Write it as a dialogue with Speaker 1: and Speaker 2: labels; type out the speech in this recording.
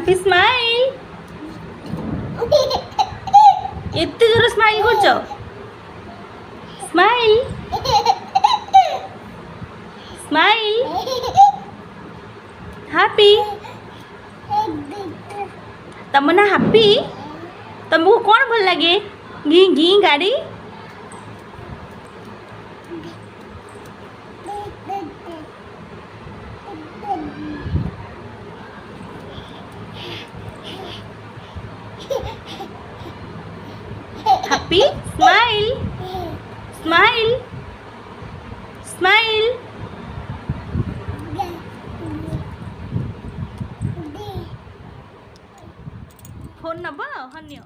Speaker 1: Happy smile. ଏତେ ଜୋର smile କରୁଛ? Smile smile happy. ତମ ନା ହାପି? ତମକୁ କ'ଣ ଭଲ ଲାଗେ? ଘି ଘି ଗାଡ଼ି? Happy smile smile smile phone nabo honey